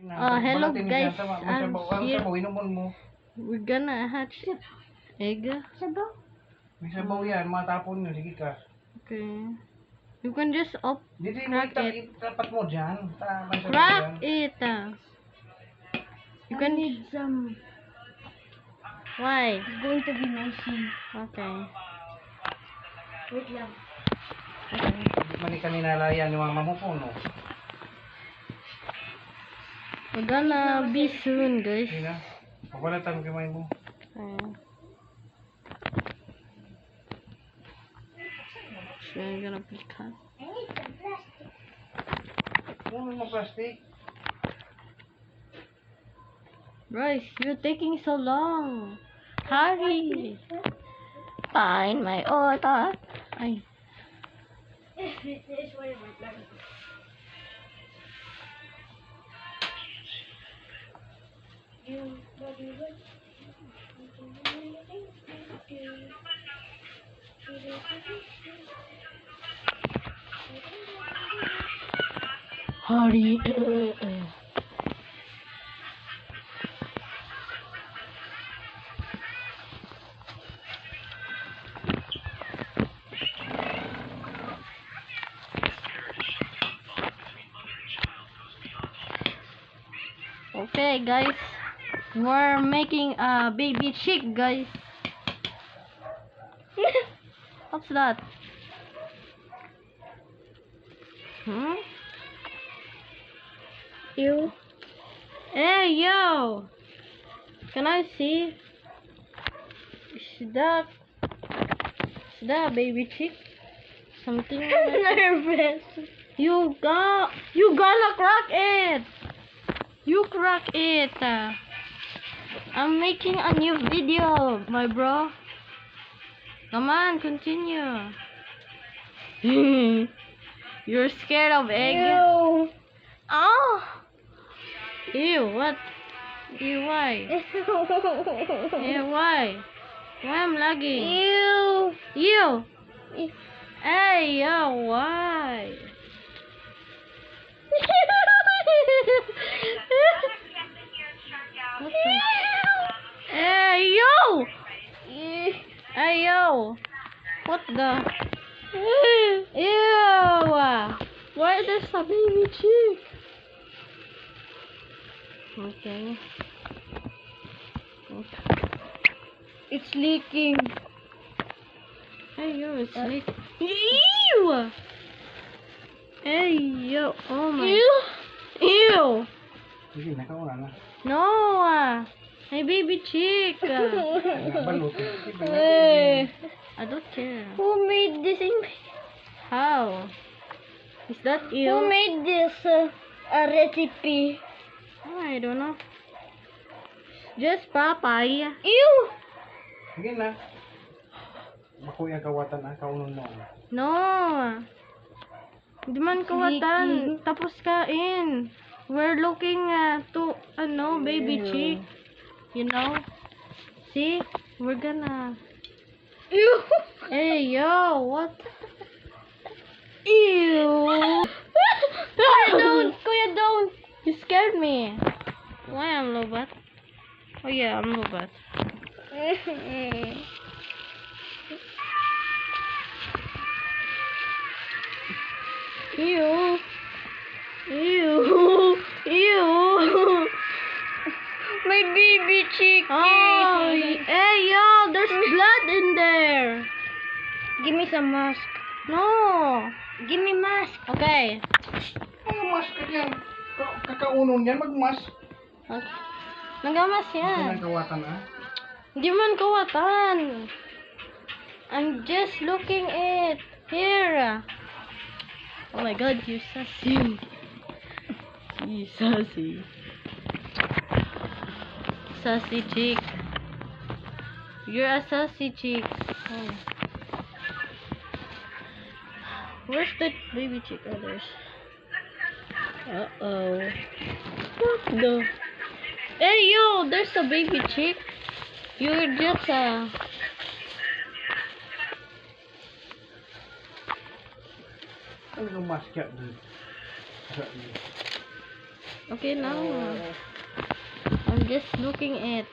Hello guys. Here Inuman mo. we're gonna hatch egg. Sabaw? May sabaw yan, matapon nyo, sige ka. Okay. You can just Dito mo crack it. tapat mo dyan. May sabaw Crack yan. it. You can. need some. Why? It's going to be messy. Okay. Wait lang. Okay. Hindi man kanina layan yung mga mamupuno. We're gonna be soon, guys. Sige na. Pagwalatan mo kamay mo. Okay. So I'm gonna be cut. I need some plastic. Ano mo plastic? Bryce, you're taking so long. Hurry. Find my order. Ay. This is where my plastic. Hurry. Okay, guys. We're making a baby chick, guys. What's that? Hmm? You? Hey, yo! Can I see? Is that a baby chick? Something like that. Nervous. You gonna crack it! You crack it! I'm making a new video, my bro. Come on, continue. You're scared of egg? You. Oh! Ew, what? Ew, why? Ew, why? Why I'm lagging? You. Ew! Hey, yo, why? What the? Hey, yo! Hey, yo! What the? Ew! Why there's a baby chick? Okay. It's leaking. Hey, yo, it's like... Ew! Hey, yo, oh my... Ew! Sige, nakauna na. No! Hey, baby chick! Balot. Hey. I don't care. Who made this? How? Is that Who you? made this recipe? I don't know. Just papaya. Ew! Sige na. Makuya kawatan na, kaunon mo. No! Hindi man kawatan. Tapos kain. We're looking to, baby chick. You know? See? We're gonna... Ew! Hey, yo! What? Ew! Kuya, don't! You scared me. Why I'm lobat? Oh yeah, I'm lobat. Ew! Ew! Ew! My baby chicken. Oh! Hey, yo! There's blood in there! Give me some mask. No! Give me mask. Okay. Ano mas ka yan? Kakaunon yan, magmas. Okay. Nagamas Sige na yan. kawatan ah. Hindi man kawatan. I'm just looking it. Here. Oh my god, you sassy. You sassy. Sassy chick. You're a sassy chick. Oh. Where's the baby chick? Oh, there's. Uh-oh. What the? Hey, yo, there's a baby chick. You're just a... Ano yung mask yan? Okay now. I'm just looking at.